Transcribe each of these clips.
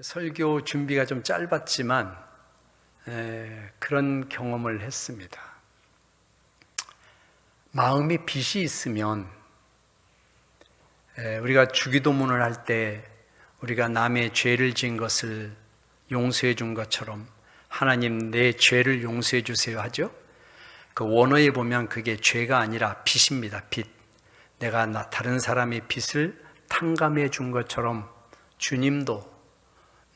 설교 준비가 좀 짧았지만 그런 경험을 했습니다. 마음이 빚이 있으면 우리가 주기도문을 할 때 우리가 남의 죄를 지은 것을 용서해 준 것처럼 하나님 내 죄를 용서해 주세요 하죠. 그 원어에 보면 그게 죄가 아니라 빚입니다. 빚. 내가 다른 사람의 빚을 탕감해 준 것처럼 주님도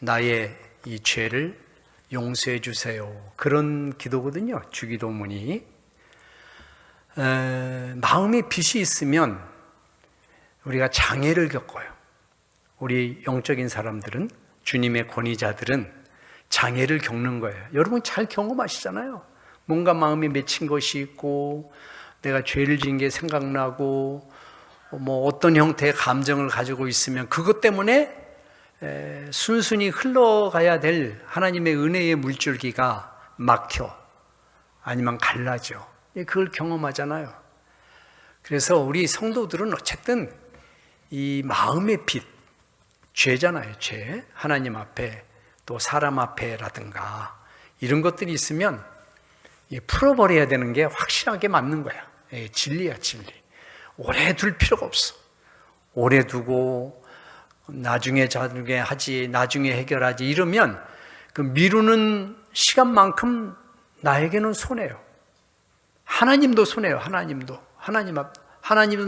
나의 이 죄를 용서해 주세요. 그런 기도거든요. 주기도문이. 마음에 빚이 있으면 우리가 장애를 겪어요. 우리 영적인 사람들은, 주님의 권위자들은 장애를 겪는 거예요. 여러분 잘 경험하시잖아요. 뭔가 마음에 맺힌 것이 있고 내가 죄를 지은 게 생각나고 어떤 형태의 감정을 가지고 있으면 그것 때문에 순순히 흘러가야 될 하나님의 은혜의 물줄기가 막혀 아니면 갈라져. 그걸 경험하잖아요. 그래서 우리 성도들은 어쨌든 이 마음의 빚, 죄잖아요. 죄. 하나님 앞에 또 사람 앞에라든가 이런 것들이 있으면 풀어버려야 되는 게 확실하게 맞는 거야. 진리야, 진리. 오래 둘 필요가 없어. 오래 두고 나중에 하지, 나중에 해결하지 이러면 그 미루는 시간만큼 나에게는 손해요. 하나님도 손해요. 하나님은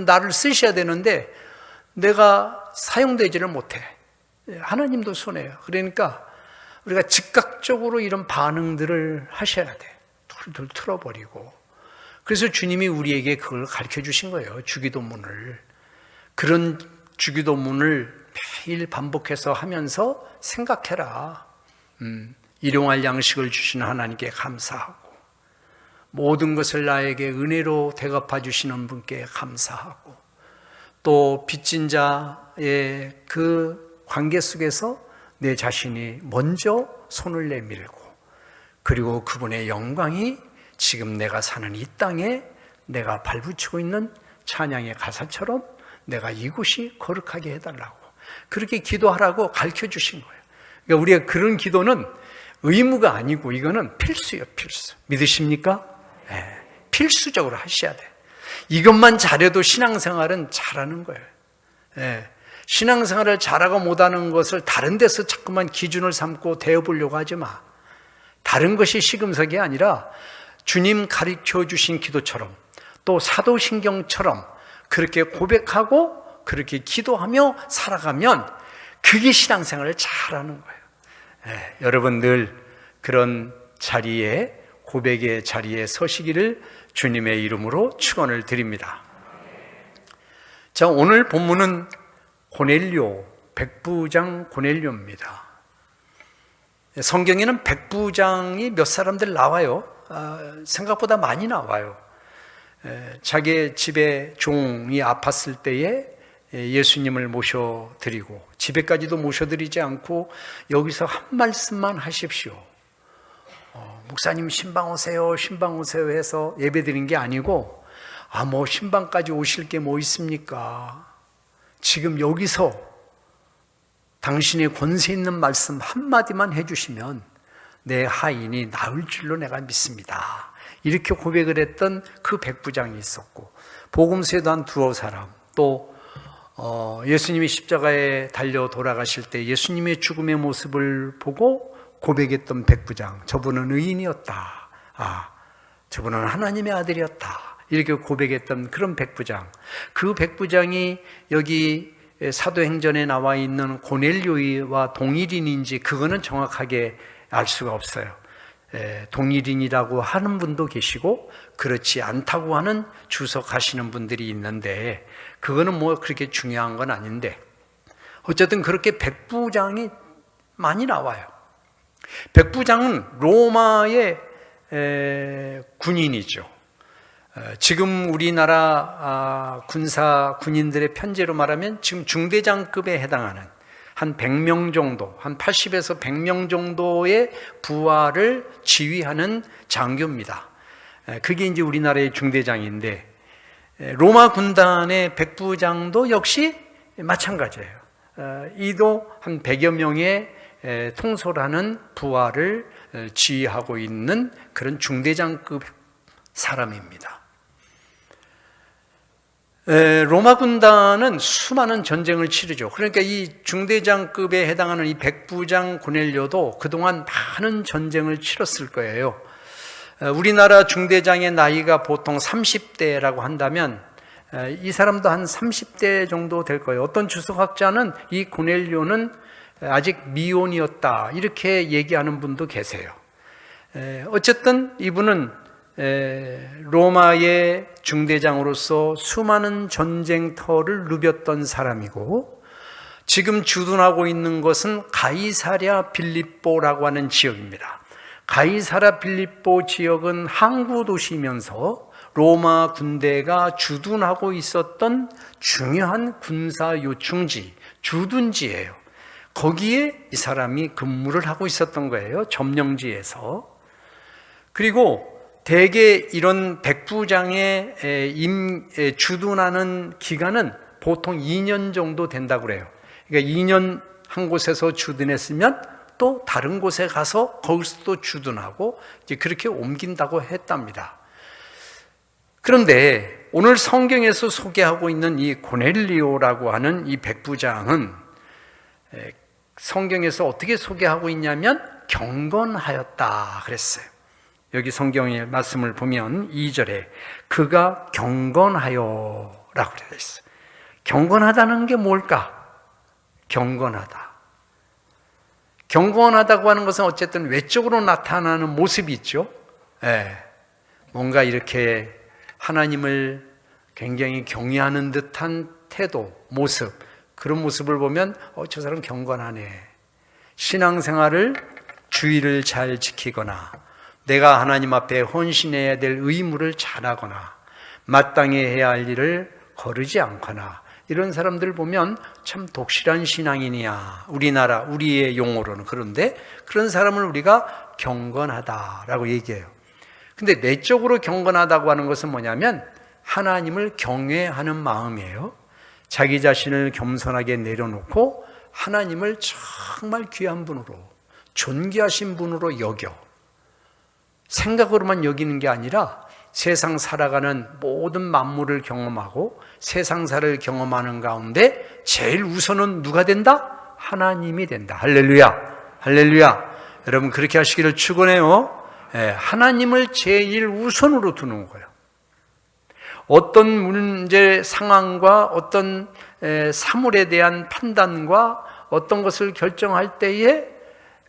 나를 쓰셔야 되는데 내가 사용되지를 못해. 하나님도 손해요. 그러니까 우리가 즉각적으로 이런 반응들을 하셔야 돼. 툴툴 틀어버리고. 그래서 주님이 우리에게 그걸 가르쳐 주신 거예요. 주기도문을. 그런 주기도문을 매일 반복해서 하면서 생각해라. 일용할 양식을 주시는 하나님께 감사하고 모든 것을 나에게 은혜로 대갚아 주시는 분께 감사하고 또 빚진 자의 그 관계 속에서 내 자신이 먼저 손을 내밀고 그리고 그분의 영광이 지금 내가 사는 이 땅에 내가 발붙이고 있는 찬양의 가사처럼 내가 이곳이 거룩하게 해달라고 그렇게 기도하라고 가르쳐 주신 거예요. 그러니까 우리가 그런 기도는 의무가 아니고 이거는 필수예요. 필수. 믿으십니까? 네, 필수적으로 하셔야 돼. 이것만 잘해도 신앙생활은 잘하는 거예요. 네, 신앙생활을 잘하고 못하는 것을 다른 데서 자꾸만 기준을 삼고 대어보려고 하지 마. 다른 것이 시금석이 아니라 주님 가르쳐 주신 기도처럼 또 사도신경처럼 그렇게 고백하고 그렇게 기도하며 살아가면 그게 신앙생활을 잘하는 거예요. 네, 여러분 늘 그런 자리에 고백의 자리에 서시기를 주님의 이름으로 축원을 드립니다. 자, 오늘 본문은 고넬료, 백부장 고넬료입니다. 성경에는 백부장이 몇 사람들 나와요. 생각보다 많이 나와요. 자기 집에 종이 아팠을 때에 예수님을 모셔드리고 집에까지도 모셔드리지 않고 여기서 한 말씀만 하십시오. 목사님 신방 오세요, 신방 오세요 해서 예배 드린 게 아니고 신방까지 오실 게 뭐 있습니까? 지금 여기서 당신의 권세 있는 말씀 한마디만 해주시면 내 하인이 나을 줄로 내가 믿습니다. 이렇게 고백을 했던 그 백부장이 있었고 복음서에도 한 두어 사람 또 예수님이 십자가에 달려 돌아가실 때 예수님의 죽음의 모습을 보고 고백했던 백부장, 저분은 의인이었다. 저분은 하나님의 아들이었다. 이렇게 고백했던 그런 백부장. 그 백부장이 여기 사도행전에 나와 있는 고넬료와 동일인인지 그거는 정확하게 알 수가 없어요. 동일인이라고 하는 분도 계시고 그렇지 않다고 하는 주석하시는 분들이 있는데 그거는 그렇게 중요한 건 아닌데 어쨌든 그렇게 백부장이 많이 나와요. 백부장은 로마의 군인이죠. 지금 우리나라 군인들의 편제로 말하면 지금 중대장급에 해당하는 한 100명 정도, 한 80에서 100명 정도의 부하를 지휘하는 장교입니다. 그게 이제 우리나라의 중대장인데 로마 군단의 백부장도 역시 마찬가지예요. 이도 한 100여 명의 통솔하는 부하를 지휘하고 있는 그런 중대장급 사람입니다. 로마 군단은 수많은 전쟁을 치르죠. 그러니까 이 중대장급에 해당하는 이 백부장 고넬료도 그동안 많은 전쟁을 치렀을 거예요. 우리나라 중대장의 나이가 보통 30대라고 한다면 이 사람도 한 30대 정도 될 거예요. 어떤 주석학자는 이 고넬료는 아직 미혼이었다 이렇게 얘기하는 분도 계세요. 어쨌든 이분은 로마의 중대장으로서 수많은 전쟁터를 누볐던 사람이고, 지금 주둔하고 있는 것은 가이사랴 빌립보라고 하는 지역입니다. 가이사랴 빌립보 지역은 항구 도시이면서 로마 군대가 주둔하고 있었던 중요한 군사 요충지, 주둔지예요. 거기에 이 사람이 근무를 하고 있었던 거예요. 점령지에서. 그리고 대개 이런 백부장의 주둔하는 기간은 보통 2년 정도 된다고 그래요. 그러니까 2년 한 곳에서 주둔했으면 또 다른 곳에 가서 거기서도 주둔하고 이제 그렇게 옮긴다고 했답니다. 그런데 오늘 성경에서 소개하고 있는 이 고넬리오라고 하는 이 백부장은 성경에서 어떻게 소개하고 있냐면 경건하였다 그랬어요. 여기 성경의 말씀을 보면 2절에 그가 경건하여 라고 되어 있어요. 경건하다는 게 뭘까? 경건하다. 경건하다고 하는 것은 어쨌든 외적으로 나타나는 모습이 있죠. 뭔가 이렇게 하나님을 굉장히 경외하는 듯한 태도, 모습, 그런 모습을 보면 저 사람 경건하네. 신앙생활을 주의를 잘 지키거나 내가 하나님 앞에 헌신해야 될 의무를 잘하거나 마땅히 해야 할 일을 거르지 않거나 이런 사람들 보면 참 독실한 신앙인이야. 우리나라, 우리의 용어로는. 그런데 그런 사람을 우리가 경건하다라고 얘기해요. 근데 내적으로 경건하다고 하는 것은 뭐냐면 하나님을 경외하는 마음이에요. 자기 자신을 겸손하게 내려놓고 하나님을 정말 귀한 분으로, 존귀하신 분으로 여겨. 생각으로만 여기는 게 아니라 세상 살아가는 모든 만물을 경험하고 세상사를 경험하는 가운데 제일 우선은 누가 된다? 하나님이 된다. 할렐루야, 할렐루야. 여러분 그렇게 하시기를 축원해요. 하나님을 제일 우선으로 두는 거예요. 어떤 문제 상황과 어떤 사물에 대한 판단과 어떤 것을 결정할 때에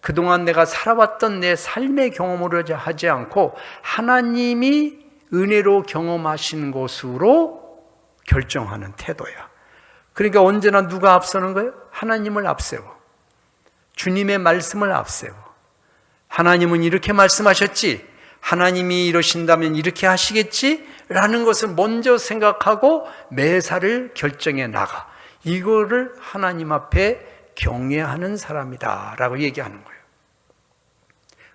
그동안 내가 살아왔던 내 삶의 경험으로 하지 않고 하나님이 은혜로 경험하신 것으로 결정하는 태도야. 그러니까 언제나 누가 앞서는 거예요? 하나님을 앞세워. 주님의 말씀을 앞세워. 하나님은 이렇게 말씀하셨지, 하나님이 이러신다면 이렇게 하시겠지 라는 것을 먼저 생각하고 매사를 결정해 나가. 이거를 하나님 앞에 경외하는 사람이다 라고 얘기하는 거예요.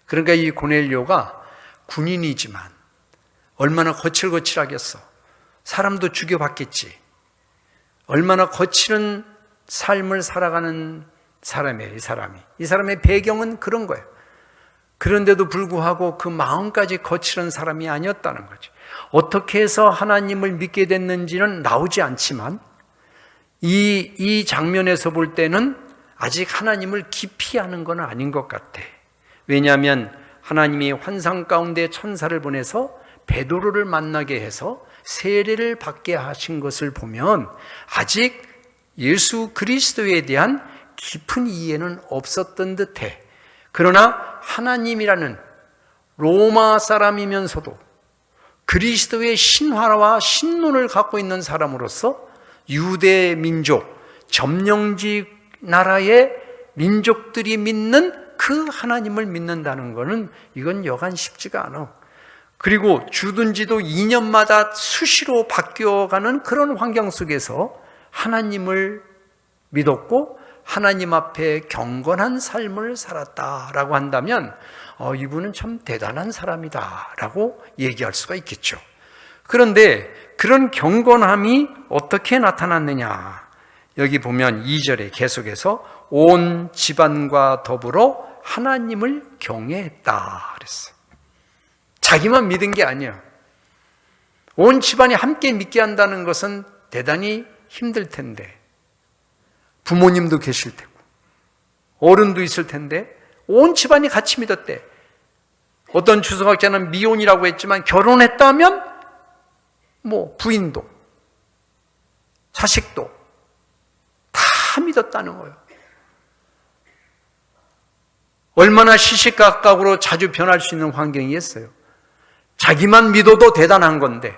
그러니까 이 고넬료가 군인이지만 얼마나 거칠거칠하겠어. 사람도 죽여봤겠지. 얼마나 거칠은 삶을 살아가는 사람이에요, 이 사람이. 이 사람의 배경은 그런 거예요. 그런데도 불구하고 그 마음까지 거칠은 사람이 아니었다는 거죠. 어떻게 해서 하나님을 믿게 됐는지는 나오지 않지만 이 장면에서 볼 때는 아직 하나님을 깊이 아는 건 아닌 것 같아. 왜냐하면 하나님이 환상 가운데 천사를 보내서 베드로를 만나게 해서 세례를 받게 하신 것을 보면 아직 예수 그리스도에 대한 깊은 이해는 없었던 듯해. 그러나 하나님이라는 로마 사람이면서도 그리스도의 신화와 신론을 갖고 있는 사람으로서 유대 민족, 점령지 나라의 민족들이 믿는 그 하나님을 믿는다는 것은 이건 여간 쉽지가 않아. 그리고 주둔지도 2년마다 수시로 바뀌어가는 그런 환경 속에서 하나님을 믿었고 하나님 앞에 경건한 삶을 살았다라고 한다면 이분은 참 대단한 사람이다라고 얘기할 수가 있겠죠. 그런데 그런 경건함이 어떻게 나타났느냐? 여기 보면 2절에 계속해서 온 집안과 더불어 하나님을 경외했다 그랬어요. 자기만 믿은 게 아니야. 온 집안이 함께 믿게 한다는 것은 대단히 힘들 텐데, 부모님도 계실 테고 어른도 있을 텐데 온 집안이 같이 믿었대. 어떤 주석학자는 미혼이라고 했지만 결혼했다면 부인도 자식도 다 믿었다는 거예요. 얼마나 시시각각으로 자주 변할 수 있는 환경이었어요. 자기만 믿어도 대단한 건데,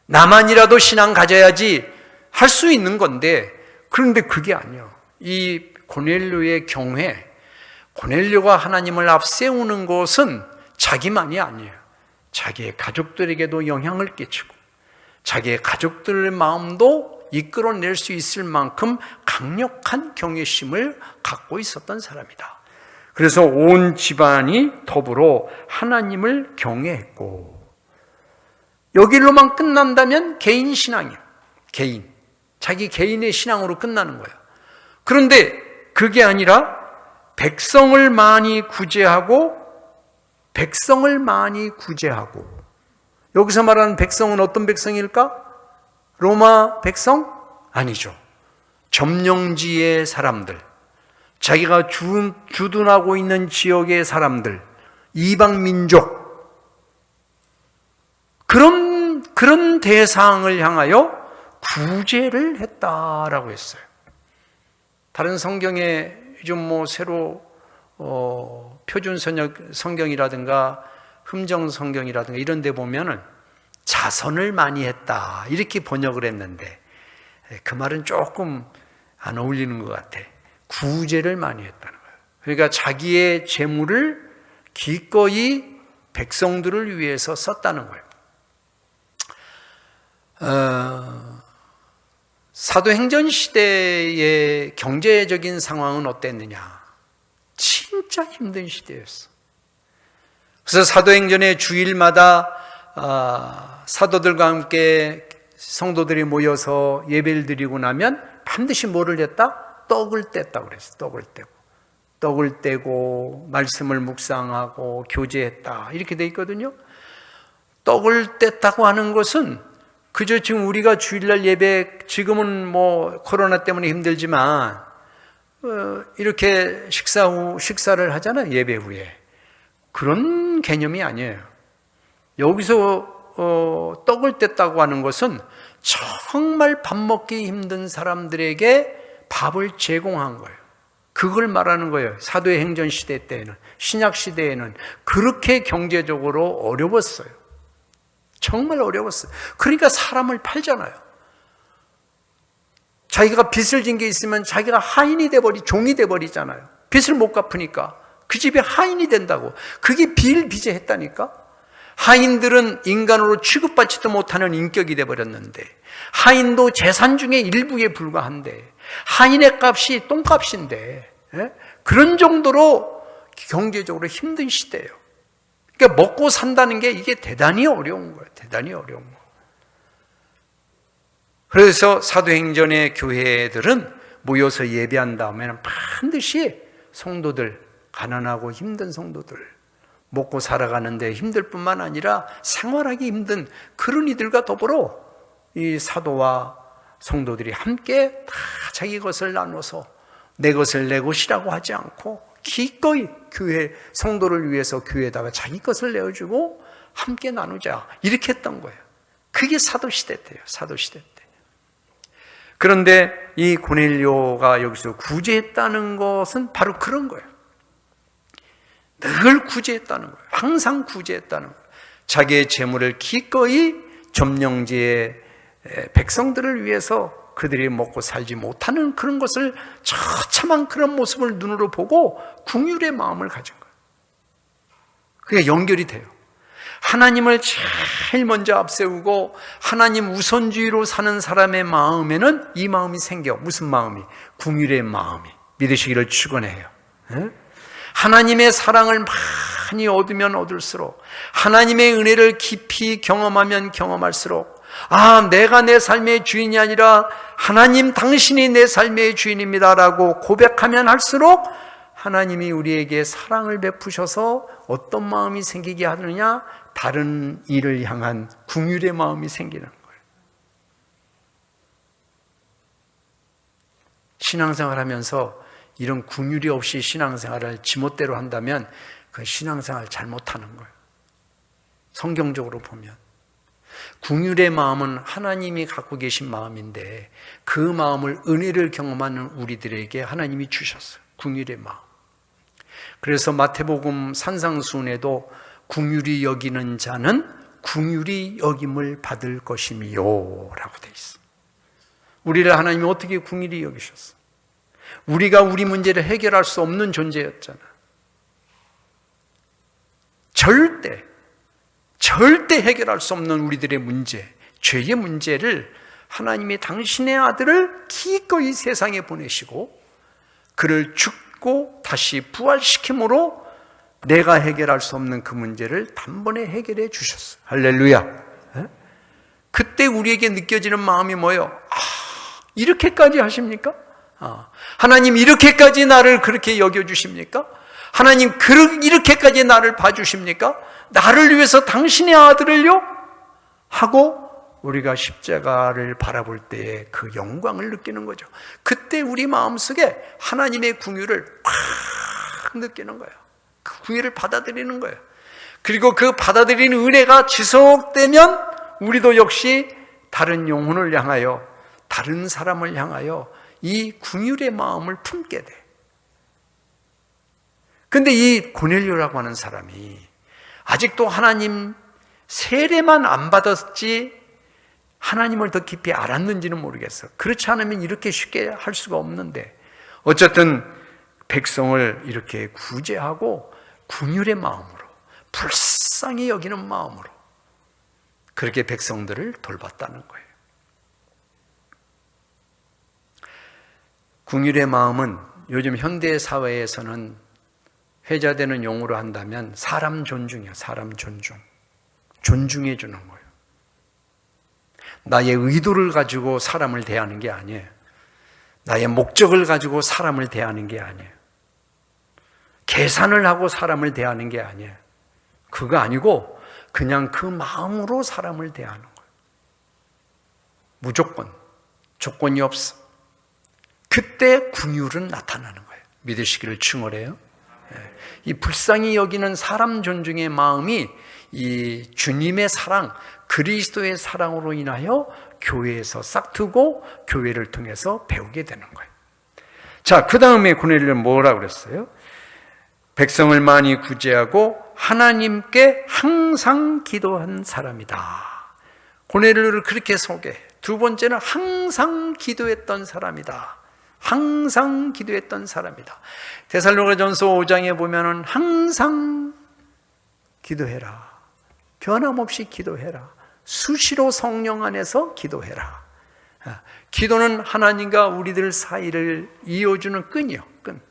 나만이라도 신앙 가져야지 할 수 있는 건데, 그런데 그게 아니에요. 이 고넬료의 경외, 고넬료가 하나님을 앞세우는 것은 자기만이 아니에요. 자기의 가족들에게도 영향을 끼치고 자기의 가족들의 마음도 이끌어낼 수 있을 만큼 강력한 경외심을 갖고 있었던 사람이다. 그래서 온 집안이 더불어 하나님을 경외했고, 여기로만 끝난다면 개인 신앙이에요. 자기 개인의 신앙으로 끝나는 거예요. 그런데 그게 아니라 백성을 많이 구제하고, 여기서 말하는 백성은 어떤 백성일까? 로마 백성? 아니죠. 점령지의 사람들, 자기가 주둔하고 있는 지역의 사람들, 이방 민족, 그런 대상을 향하여 구제를 했다라고 했어요. 다른 성경에 요즘 새로 표준 성경이라든가 흠정 성경이라든가 이런 데 보면은 자선을 많이 했다 이렇게 번역을 했는데, 그 말은 조금 안 어울리는 것 같아. 구제를 많이 했다는 거예요. 그러니까 자기의 재물을 기꺼이 백성들을 위해서 썼다는 거예요. 사도행전 시대의 경제적인 상황은 어땠느냐? 진짜 힘든 시대였어. 그래서 사도행전의 주일마다 사도들과 함께 성도들이 모여서 예배를 드리고 나면 반드시 뭐를 했다? 떡을 뗐다고 그랬어. 떡을 떼고 말씀을 묵상하고 교제했다 이렇게 돼 있거든요. 떡을 뗐다고 하는 것은 그저 지금 우리가 주일날 예배, 지금은 코로나 때문에 힘들지만 이렇게 식사를 하잖아요. 예배 후에. 그런 개념이 아니에요. 여기서 떡을 뗐다고 하는 것은 정말 밥 먹기 힘든 사람들에게 밥을 제공한 거예요. 그걸 말하는 거예요. 사도의 행전 시대 때에는, 신약 시대에는 그렇게 경제적으로 어려웠어요. 정말 어려웠어요. 그러니까 사람을 팔잖아요. 자기가 빚을 진 게 있으면 자기가 하인이 종이 돼버리잖아요. 빚을 못 갚으니까 그 집에 하인이 된다고. 그게 비일비재했다니까. 하인들은 인간으로 취급받지도 못하는 인격이 돼버렸는데, 하인도 재산 중에 일부에 불과한데, 하인의 값이 똥값인데, 그런 정도로 경제적으로 힘든 시대예요. 그러니까 먹고 산다는 게 이게 대단히 어려운 거예요. 대단히 어려운 거. 그래서 사도행전의 교회들은 모여서 예배한 다음에는 반드시 성도들, 가난하고 힘든 성도들, 먹고 살아가는데 힘들 뿐만 아니라 생활하기 힘든 그런 이들과 더불어 이 사도와 성도들이 함께 다 자기 것을 나눠서 내 것을 내 것이라고 하지 않고 기꺼이 교회 성도를 위해서 교회에다가 자기 것을 내어주고 함께 나누자 이렇게 했던 거예요. 그게 사도시대 때예요. 사도시대 때. 그런데 이 고넬료가 여기서 구제했다는 것은 바로 그런 거예요. 늘 구제했다는 거예요. 항상 구제했다는 거예요. 자기의 재물을 기꺼이 점령지의 백성들을 위해서 그들이 먹고 살지 못하는 그런 것을 처참한 그런 모습을 눈으로 보고 긍휼의 마음을 가진 거예요. 그게 연결이 돼요. 하나님을 제일 먼저 앞세우고 하나님 우선주의로 사는 사람의 마음에는 이 마음이 생겨. 무슨 마음이? 긍휼의 마음이. 믿으시기를 축원해요. 하나님의 사랑을 많이 얻으면 얻을수록, 하나님의 은혜를 깊이 경험하면 경험할수록, 아, 내가 내 삶의 주인이 아니라 하나님 당신이 내 삶의 주인입니다라고 고백하면 할수록 하나님이 우리에게 사랑을 베푸셔서 어떤 마음이 생기게 하느냐? 다른 이를 향한 긍휼의 마음이 생기는 거예요. 신앙생활 하면서 이런 긍휼이 없이 신앙생활을 지멋대로 한다면 그 신앙생활 잘못하는 거예요. 성경적으로 보면 긍휼의 마음은 하나님이 갖고 계신 마음인데 그 마음을 은혜를 경험하는 우리들에게 하나님이 주셨어요. 긍휼의 마음. 그래서 마태복음 산상수훈에도 긍휼히 여기는 자는 긍휼히 여김을 받을 것이미요 라고 되어 있어요. 우리를 하나님이 어떻게 긍휼히 여기셨어요? 우리가 우리 문제를 해결할 수 없는 존재였잖아. 절대 해결할 수 없는 우리들의 문제, 죄의 문제를 하나님이 당신의 아들을 기꺼이 세상에 보내시고 그를 죽고 다시 부활시킴으로 내가 해결할 수 없는 그 문제를 단번에 해결해 주셨어요. 할렐루야. 그때 우리에게 느껴지는 마음이 뭐예요? 아, 이렇게까지 하십니까? 하나님 이렇게까지 나를 그렇게 여겨주십니까? 하나님 이렇게까지 나를 봐주십니까? 나를 위해서 당신의 아들을요? 하고 우리가 십자가를 바라볼 때의 그 영광을 느끼는 거죠. 그때 우리 마음속에 하나님의 긍휼을 확 느끼는 거예요. 그 긍휼을 받아들이는 거예요. 그리고 그 받아들이는 은혜가 지속되면 우리도 역시 다른 영혼을 향하여, 다른 사람을 향하여 이 긍휼의 마음을 품게 돼. 근데 이 고넬료라고 하는 사람이 아직도 하나님 세례만 안 받았지 하나님을 더 깊이 알았는지는 모르겠어. 그렇지 않으면 이렇게 쉽게 할 수가 없는데 어쨌든 백성을 이렇게 구제하고 긍휼의 마음으로, 불쌍히 여기는 마음으로 그렇게 백성들을 돌봤다는 거예요. 긍휼의 마음은 요즘 현대 사회에서는 회자되는 용어로 한다면 사람 존중이야. 사람 존중. 존중해 주는 거예요. 나의 의도를 가지고 사람을 대하는 게 아니에요. 나의 목적을 가지고 사람을 대하는 게 아니에요. 계산을 하고 사람을 대하는 게 아니에요. 그거 아니고 그냥 그 마음으로 사람을 대하는 거예요. 무조건, 조건이 없어. 그때 긍휼은 나타나는 거예요. 믿으시기를 축원해요. 이 불쌍히 여기는 사람 존중의 마음이 이 주님의 사랑, 그리스도의 사랑으로 인하여 교회에서 싹트고 교회를 통해서 배우게 되는 거예요. 자, 그 다음에 고넬료는 뭐라고 그랬어요? 백성을 많이 구제하고 하나님께 항상 기도한 사람이다. 고넬료를 그렇게 소개해. 두 번째는 항상 기도했던 사람이다. 항상 기도했던 사람이다. 데살로니가전서 5장에 보면은 항상 기도해라. 변함없이 기도해라. 수시로 성령 안에서 기도해라. 기도는 하나님과 우리들 사이를 이어주는 끈이요. 끈.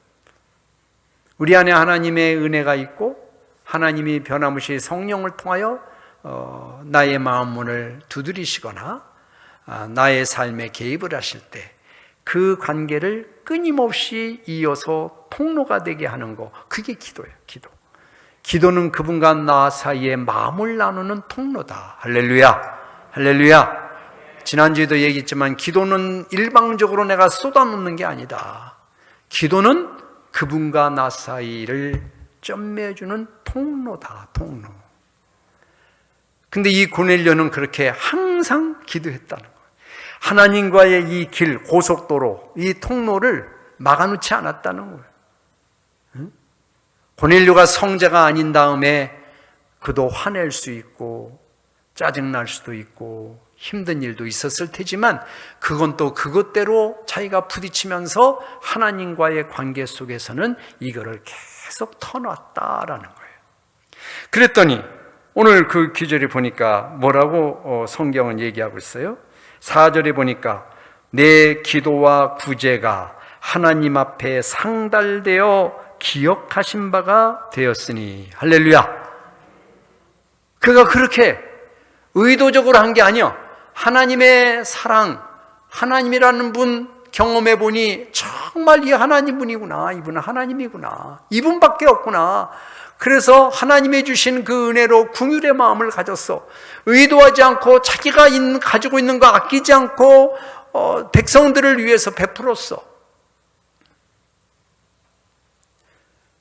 우리 안에 하나님의 은혜가 있고 하나님이 변함없이 성령을 통하여 나의 마음 문을 두드리시거나 나의 삶에 개입을 하실 때 그 관계를 끊임없이 이어서 통로가 되게 하는 거, 그게 기도예요. 기도. 기도는 그분과 나 사이에 마음을 나누는 통로다. 할렐루야. 할렐루야. 지난주에도 얘기했지만 기도는 일방적으로 내가 쏟아놓는 게 아니다. 기도는 그분과 나 사이를 점매해주는 통로다. 통로. 근데 이 고넬료는 그렇게 항상 기도했다는 거예요. 하나님과의 이 길, 고속도로, 이 통로를 막아놓지 않았다는 거예요. 응? 고넬료가 성자가 아닌 다음에 그도 화낼 수 있고 짜증날 수도 있고 힘든 일도 있었을 테지만 그건 또 그것대로 자기가 부딪히면서 하나님과의 관계 속에서는 이거를 계속 터놨다라는 거예요. 그랬더니 오늘 그 기절에 보니까 뭐라고 성경은 얘기하고 있어요? 4절에 보니까 내 기도와 구제가 하나님 앞에 상달되어 기억하신 바가 되었으니. 할렐루야. 그가 그렇게 의도적으로 한 게 아니야. 하나님의 사랑, 하나님이라는 분 경험해 보니 정말 이 하나님 분이구나, 이분은 하나님이구나, 이분밖에 없구나. 그래서 하나님이 주신 그 은혜로 긍휼의 마음을 가졌어. 의도하지 않고 자기가 가지고 있는 거 아끼지 않고 백성들을 위해서 베풀었어.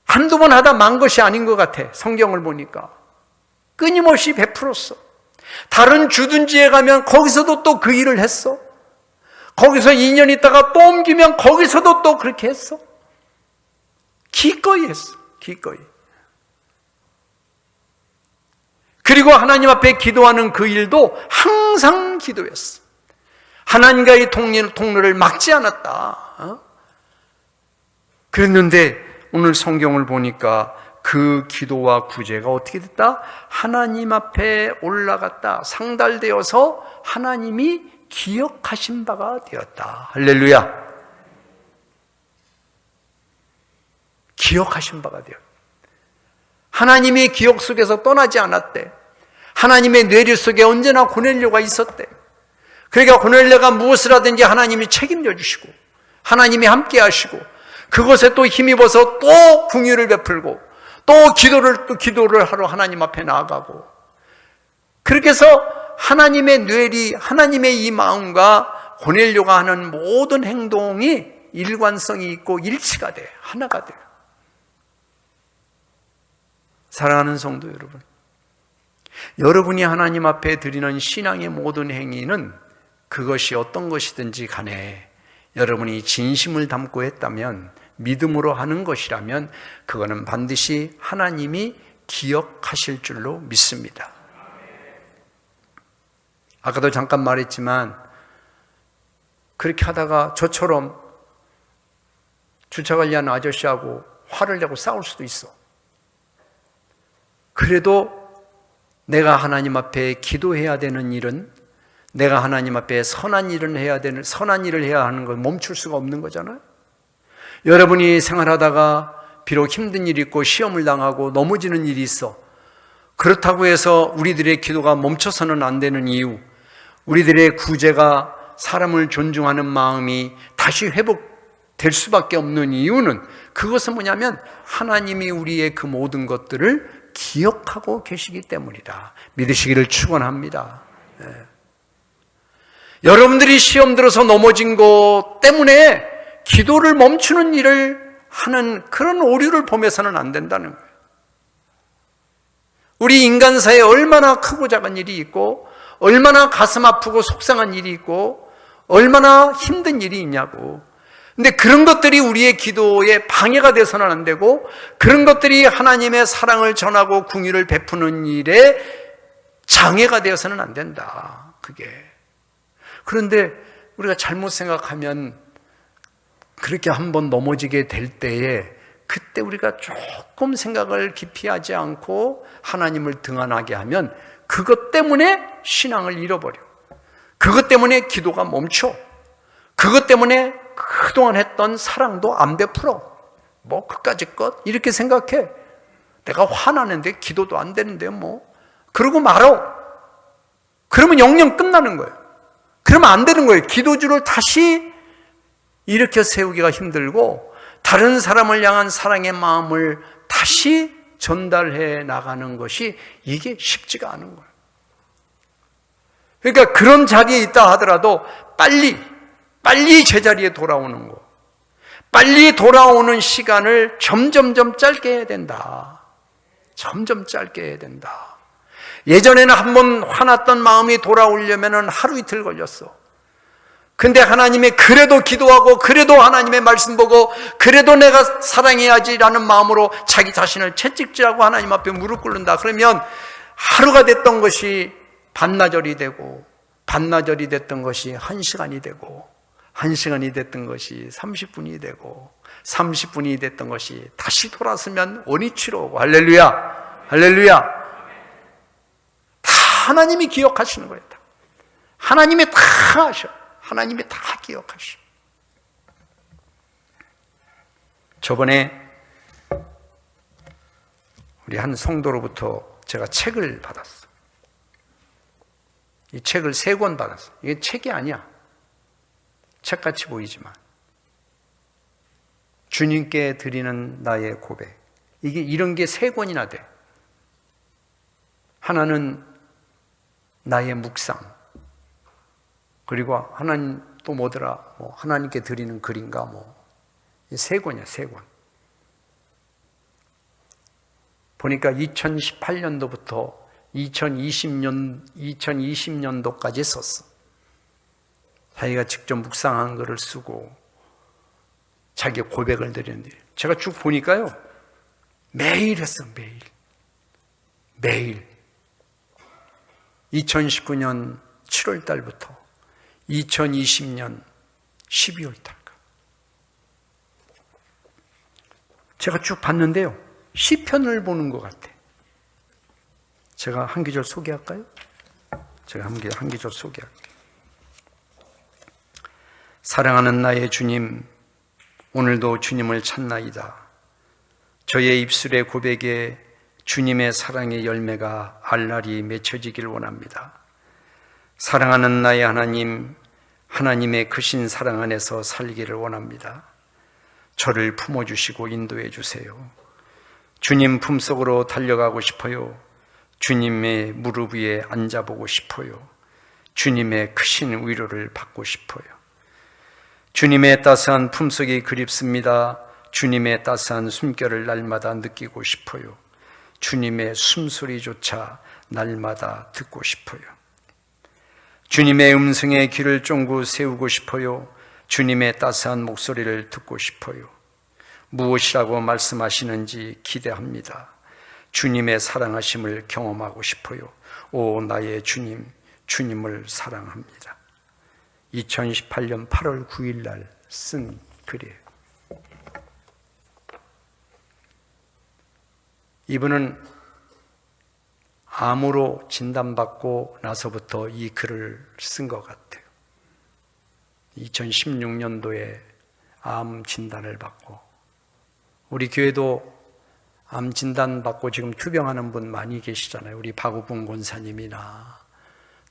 한두 번 하다 만 것이 아닌 것 같아. 성경을 보니까 끊임없이 베풀었어. 다른 주둔지에 가면 거기서도 또 그 일을 했어. 거기서 2년 있다가 또 옮기면 거기서도 또 그렇게 했어. 기꺼이 했어. 기꺼이. 그리고 하나님 앞에 기도하는 그 일도 항상 기도했어. 하나님과의 통로를 막지 않았다. 그랬는데 오늘 성경을 보니까 그 기도와 구제가 어떻게 됐다? 하나님 앞에 올라갔다. 상달되어서 하나님이 기억하신 바가 되었다. 할렐루야. 기억하신 바가 되었다. 하나님이 기억 속에서 떠나지 않았대. 하나님의 뇌리 속에 언제나 고넬료가 있었대. 그러니까 고넬료가 무엇을 하든지 하나님이 책임져 주시고 하나님이 함께 하시고 그것에 또 힘입어서 또 긍휼을 베풀고 또 기도를 하러 하나님 앞에 나아가고, 그렇게 해서 하나님의 뇌리, 하나님의 이 마음과 고넬료가 하는 모든 행동이 일관성이 있고 일치가 돼. 하나가 돼요. 사랑하는 성도 여러분, 여러분이 하나님 앞에 드리는 신앙의 모든 행위는 그것이 어떤 것이든지 간에 여러분이 진심을 담고 했다면, 믿음으로 하는 것이라면 그거는 반드시 하나님이 기억하실 줄로 믿습니다. 아까도 잠깐 말했지만 그렇게 하다가 저처럼 주차 관리하는 아저씨하고 화를 내고 싸울 수도 있어. 그래도 내가 하나님 앞에 기도해야 되는 일은, 내가 하나님 앞에 선한 일을 해야 하는 걸 멈출 수가 없는 거잖아요. 여러분이 생활하다가 비록 힘든 일이 있고 시험을 당하고 넘어지는 일이 있어. 그렇다고 해서 우리들의 기도가 멈춰서는 안 되는 이유, 우리들의 구제가 사람을 존중하는 마음이 다시 회복될 수밖에 없는 이유는, 그것은 뭐냐면 하나님이 우리의 그 모든 것들을 기억하고 계시기 때문이다. 믿으시기를 축원합니다. 네. 여러분들이 시험 들어서 넘어진 것 때문에 기도를 멈추는 일을 하는 그런 오류를 보면서는 안 된다는 거예요. 우리 인간사에 얼마나 크고 작은 일이 있고, 얼마나 가슴 아프고 속상한 일이 있고, 얼마나 힘든 일이 있냐고. 근데 그런 것들이 우리의 기도에 방해가 돼서는 안 되고, 그런 것들이 하나님의 사랑을 전하고 긍휼을 베푸는 일에 장애가 되어서는 안 된다. 그게. 그런데 우리가 잘못 생각하면 그렇게 한번 넘어지게 될 때에, 그때 우리가 조금 생각을 깊이 하지 않고 하나님을 등한하게 하면 그것 때문에 신앙을 잃어버려. 그것 때문에 기도가 멈춰. 그것 때문에 그동안 했던 사랑도 안 베풀어. 뭐 그까짓 것 이렇게 생각해. 내가 화나는데 기도도 안 되는데 뭐 그러고 말어. 그러면 영영 끝나는 거예요. 그러면 안 되는 거예요. 기도주를 다시 일으켜 세우기가 힘들고, 다른 사람을 향한 사랑의 마음을 다시 전달해 나가는 것이 이게 쉽지가 않은 거예요. 그러니까 그런 자리에 있다 하더라도 빨리 제자리에 돌아오는 거, 빨리 돌아오는 시간을 점점점 짧게 해야 된다. 점점 짧게 해야 된다. 예전에는 한번 화났던 마음이 돌아오려면 하루 이틀 걸렸어. 근데 하나님이 그래도 기도하고, 그래도 하나님의 말씀 보고, 그래도 내가 사랑해야지라는 마음으로 자기 자신을 채찍질하고 하나님 앞에 무릎 꿇는다. 그러면 하루가 됐던 것이 반나절이 되고, 반나절이 됐던 것이 1시간이 되고, 1시간이 됐던 것이 30분이 되고, 30분이 됐던 것이 다시 돌아서면 원위치로 오고. 할렐루야! 할렐루야! 다 하나님이 기억하시는 거예요. 다. 하나님이 다 하셔. 하나님이 다 기억하시오. 저번에 우리 한 성도로부터 제가 책을 받았어. 이 책을 3권 받았어요. 이게 책이 아니야. 책같이 보이지만. 주님께 드리는 나의 고백. 이런 게 3권이나 돼. 하나는 나의 묵상. 그리고 하나님 또 뭐더라? 하나님께 드리는 글인가 이 3권이야, 3권. 보니까 2018년도부터 2020년도까지 썼어. 자기가 직접 묵상한 글을 쓰고 자기 고백을 드리는데 제가 쭉 보니까요. 매일 했어, 매일. 2019년 7월 달부터 2020년 12월 달까지. 제가 쭉 봤는데요. 시편을 보는 것 같아. 제가 한 구절 소개할까요? 제가 한 구절 소개할게요. 사랑하는 나의 주님, 오늘도 주님을 찾나이다. 저의 입술의 고백에 주님의 사랑의 열매가 알알이 맺혀지길 원합니다. 사랑하는 나의 하나님, 하나님의 크신 사랑 안에서 살기를 원합니다. 저를 품어주시고 인도해 주세요. 주님 품속으로 달려가고 싶어요. 주님의 무릎 위에 앉아보고 싶어요. 주님의 크신 위로를 받고 싶어요. 주님의 따스한 품속이 그립습니다. 주님의 따스한 숨결을 날마다 느끼고 싶어요. 주님의 숨소리조차 날마다 듣고 싶어요. 주님의 음성에 귀를 쫑긋 세우고 싶어요. 주님의 따스한 목소리를 듣고 싶어요. 무엇이라고 말씀하시는지 기대합니다. 주님의 사랑하심을 경험하고 싶어요. 오 나의 주님, 주님을 사랑합니다. 2018년 8월 9일 날 쓴 글이에요. 이분은 암으로 진단받고 나서부터 이 글을 쓴 것 같아요. 2016년도에 암 진단을 받고, 우리 교회도 암 진단 받고 지금 투병하는 분 많이 계시잖아요. 우리 박우분 권사님이나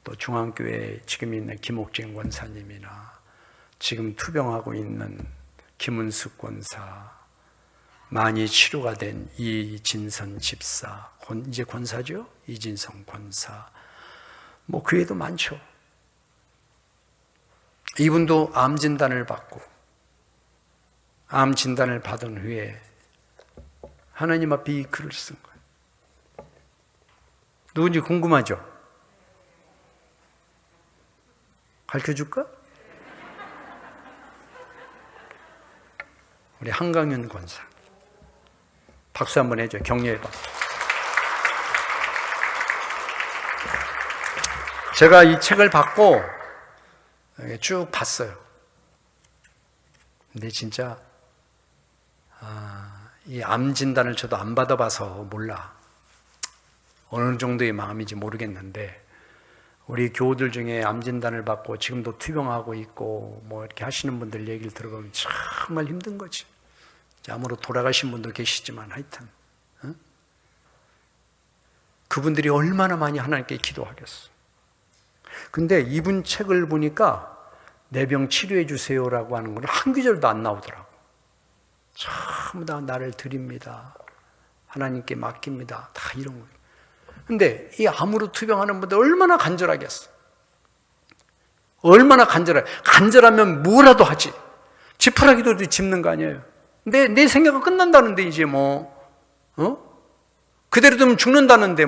또 중앙교회 지금 있는 김옥진 권사님이나 지금 투병하고 있는 김은숙 권사, 많이 치료가 된 이진선 집사, 이제 권사죠? 이진성 권사, 그 외에도 많죠. 이분도 암 진단을 받고, 암 진단을 받은 후에 하나님 앞에 이 글을 쓴 거예요. 누군지 궁금하죠? 가르쳐줄까? 우리 한강윤 권사. 박수 한번 해줘. 격려해봐. 제가 이 책을 받고 쭉 봤어요. 근데 진짜 이 암 진단을 저도 안 받아봐서 몰라. 어느 정도의 마음인지 모르겠는데, 우리 교우들 중에 암 진단을 받고 지금도 투병하고 있고 이렇게 하시는 분들 얘기를 들어보면 정말 힘든 거지. 암으로 돌아가신 분도 계시지만 하여튼 그분들이 얼마나 많이 하나님께 기도하겠어. 근데 이분 책을 보니까 내 병 치료해 주세요라고 하는 건 한 구절도 안 나오더라고. 전부 다 나를 드립니다. 하나님께 맡깁니다. 다 이런 거예요. 근데 이 암으로 투병하는 분들 얼마나 간절하겠어. 얼마나 간절하면 뭐라도 하지. 지푸라기도 짚는 거 아니에요. 내 생각은 끝난다는데 이제 그대로 두면 죽는다는데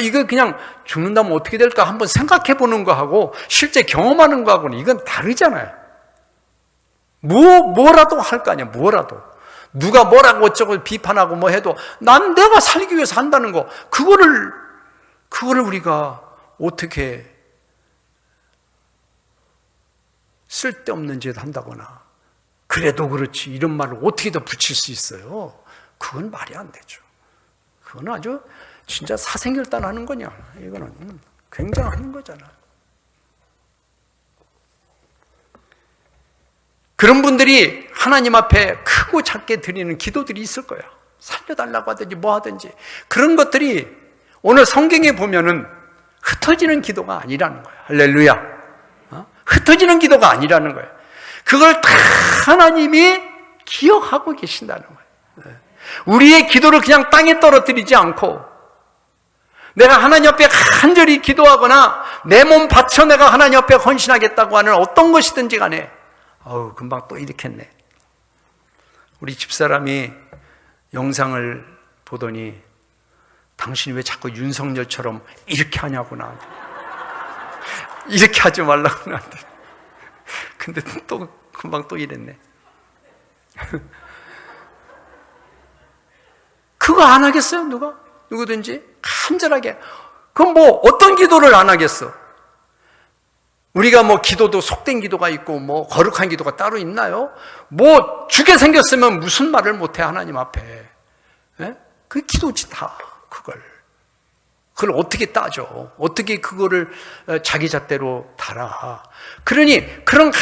이거 그냥 죽는다면 어떻게 될까 한번 생각해 보는 거하고 실제 경험하는 거하고는 이건 다르잖아요. 뭐라도 할 거 아니야. 뭐라도. 누가 뭐라고 어쩌고 비판하고 해도 난 내가 살기 위해서 한다는 거, 그거를 우리가 어떻게 쓸데없는 짓 한다거나 그래도 그렇지 이런 말을 어떻게 더 붙일 수 있어요? 그건 말이 안 되죠. 그건 아주 진짜 사생결단하는 거냐. 이거는 굉장한 거잖아. 그런 분들이 하나님 앞에 크고 작게 드리는 기도들이 있을 거야. 살려달라고 하든지 뭐 하든지. 그런 것들이 오늘 성경에 보면은 흩어지는 기도가 아니라는 거예요. 할렐루야. 흩어지는 기도가 아니라는 거예요. 그걸 다 하나님이 기억하고 계신다는 거예요. 우리의 기도를 그냥 땅에 떨어뜨리지 않고, 내가 하나님 앞에 간절히 기도하거나 내 몸 바쳐 내가 하나님 앞에 헌신하겠다고 하는 어떤 것이든지 간에, 금방 또 일으켰네. 우리 집사람이 영상을 보더니 당신이 왜 자꾸 윤석열처럼 이렇게 하냐고 나한테. 이렇게 하지 말라고 나한테. 근데 또 금방 또 이랬네. 그거 안 하겠어요? 누가? 누구든지 간절하게. 그럼 뭐 어떤 기도를 안 하겠어? 우리가 뭐 기도도 속된 기도가 있고 뭐 거룩한 기도가 따로 있나요? 뭐 죽게 생겼으면 무슨 말을 못해 하나님 앞에. 예? 그 기도지 다. 그걸 어떻게 따져? 어떻게 그거를 자기 잣대로 달아? 그러니 그런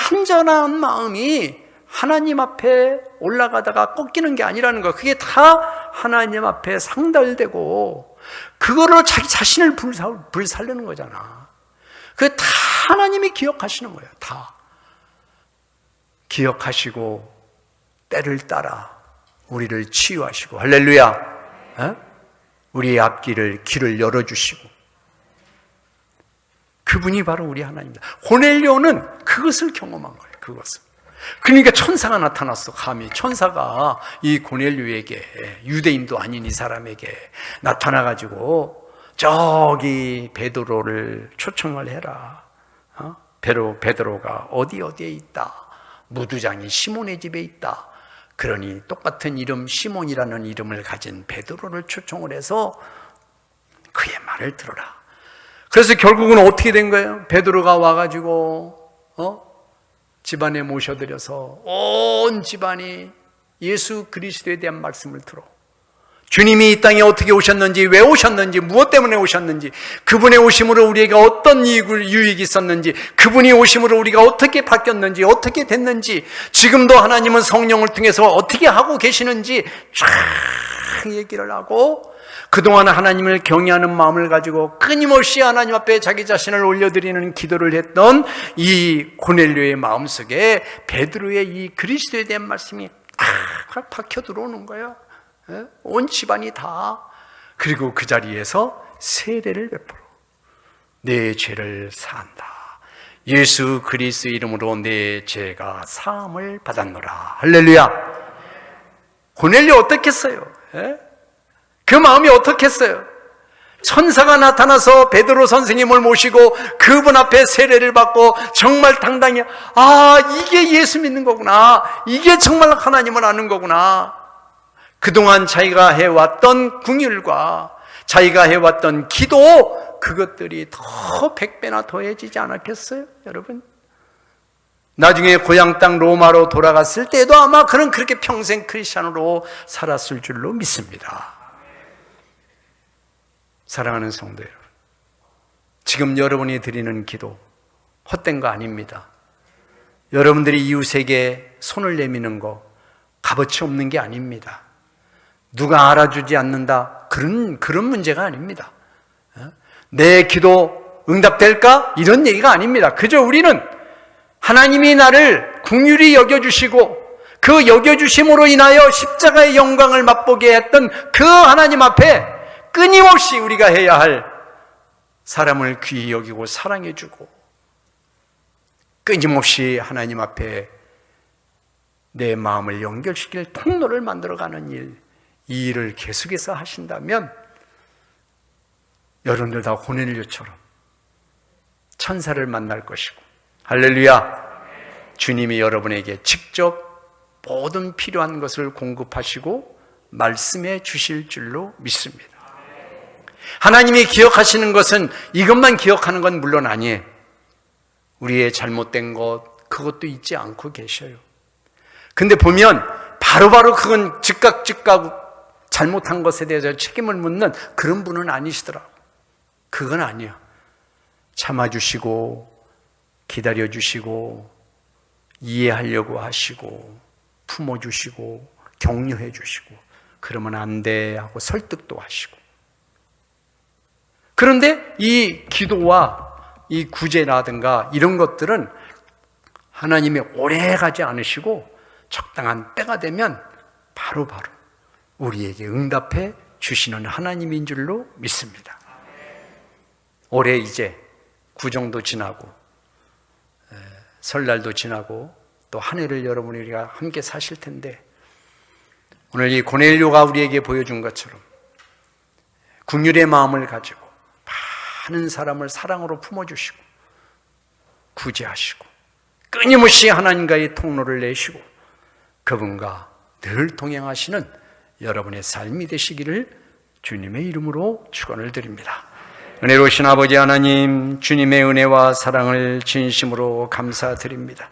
간절한 마음이 하나님 앞에 올라가다가 꺾이는 게 아니라는 거야. 그게 다 하나님 앞에 상달되고 그거로 자기 자신을 불살르는 거잖아. 그게 다 하나님이 기억하시는 거예요. 다 기억하시고 때를 따라 우리를 치유하시고, 할렐루야. 우리의 앞길을 길을 열어주시고, 그분이 바로 우리 하나님입니다. 고넬료는 그것을 경험한 거예요. 그것을. 그러니까 천사가 나타났어. 감히 천사가 이 고넬료에게, 유대인도 아닌 이 사람에게 나타나가지고 저기 베드로를 초청을 해라. 베드로가 어디에 있다. 무두장이 시몬의 집에 있다. 그러니 똑같은 이름 시몬이라는 이름을 가진 베드로를 초청을 해서 그의 말을 들어라. 그래서 결국은 어떻게 된 거예요? 베드로가 와가지고 집안에 모셔드려서 온 집안이 예수 그리스도에 대한 말씀을 들어. 주님이 이 땅에 어떻게 오셨는지, 왜 오셨는지, 무엇 때문에 오셨는지, 그분의 오심으로 우리에게 어떤 유익이 있었는지, 그분이 오심으로 우리가 어떻게 바뀌었는지, 어떻게 됐는지, 지금도 하나님은 성령을 통해서 어떻게 하고 계시는지 쫙 얘기를 하고, 그동안 하나님을 경외하는 마음을 가지고 끊임없이 하나님 앞에 자기 자신을 올려드리는 기도를 했던 이 고넬료의 마음속에 베드로의 이 그리스도에 대한 말씀이 딱 박혀 들어오는 거예요. 온 집안이 다. 그리고 그 자리에서 세례를 베풀어 내 죄를 사한다. 예수 그리스도 이름으로 내 죄가 사함을 받았노라. 할렐루야. 고넬료 어떻겠어요? 그 마음이 어떻겠어요? 천사가 나타나서 베드로 선생님을 모시고 그분 앞에 세례를 받고 정말 당당히, 이게 예수 믿는 거구나, 이게 정말 하나님을 아는 거구나. 그동안 자기가 해왔던 궁율과 자기가 해왔던 기도, 그것들이 더 100배나 더해지지 않았겠어요? 여러분, 나중에 고향 땅 로마로 돌아갔을 때도 아마 그렇게 평생 크리스찬으로 살았을 줄로 믿습니다. 사랑하는 성도 여러분, 지금 여러분이 드리는 기도 헛된 거 아닙니다. 여러분들이 이웃에게 손을 내미는 거 값어치 없는 게 아닙니다. 누가 알아주지 않는다, 그런 문제가 아닙니다. 내 기도 응답될까? 이런 얘기가 아닙니다. 그저 우리는 하나님이 나를 긍휼히 여겨주시고 그 여겨주심으로 인하여 십자가의 영광을 맛보게 했던 그 하나님 앞에 끊임없이 우리가 해야 할, 사람을 귀히 여기고 사랑해주고 끊임없이 하나님 앞에 내 마음을 연결시킬 통로를 만들어가는 일, 이 일을 계속해서 하신다면 여러분들 다 고넬료처럼 천사를 만날 것이고, 할렐루야, 주님이 여러분에게 직접 모든 필요한 것을 공급하시고 말씀해 주실 줄로 믿습니다. 하나님이 기억하시는 것은 이것만 기억하는 건 물론 아니에요. 우리의 잘못된 것, 그것도 잊지 않고 계셔요. 근데 보면 바로바로 그건 즉각 잘못한 것에 대해서 책임을 묻는 그런 분은 아니시더라고. 그건 아니야. 참아주시고 기다려주시고 이해하려고 하시고 품어주시고 격려해주시고, 그러면 안 돼 하고 설득도 하시고, 그런데 이 기도와 이 구제라든가 이런 것들은 하나님이 오래 가지 않으시고 적당한 때가 되면 바로바로 우리에게 응답해 주시는 하나님인 줄로 믿습니다. 올해 이제 구정도 지나고 설날도 지나고 또 한 해를 여러분이 우리가 함께 사실 텐데, 오늘 이 고넬료가 우리에게 보여준 것처럼 긍휼의 마음을 가지고 많은 사람을 사랑으로 품어주시고 구제하시고 끊임없이 하나님과의 통로를 내시고 그분과 늘 동행하시는 여러분의 삶이 되시기를 주님의 이름으로 축원을 드립니다. 은혜로우신 아버지 하나님, 주님의 은혜와 사랑을 진심으로 감사드립니다.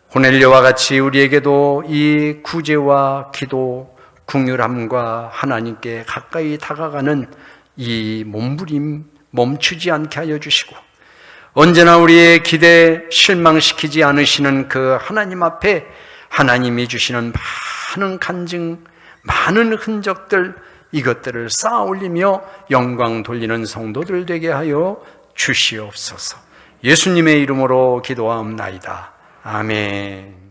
고넬료와 같이 우리에게도 이 구제와 기도, 긍휼함과 하나님께 가까이 다가가는 이 몸부림 멈추지 않게 하여 주시고, 언제나 우리의 기대 실망시키지 않으시는 그 하나님 앞에 하나님이 주시는 많은 간증, 많은 흔적들, 이것들을 쌓아 올리며 영광 돌리는 성도들 되게 하여 주시옵소서. 예수님의 이름으로 기도하옵나이다. 아멘.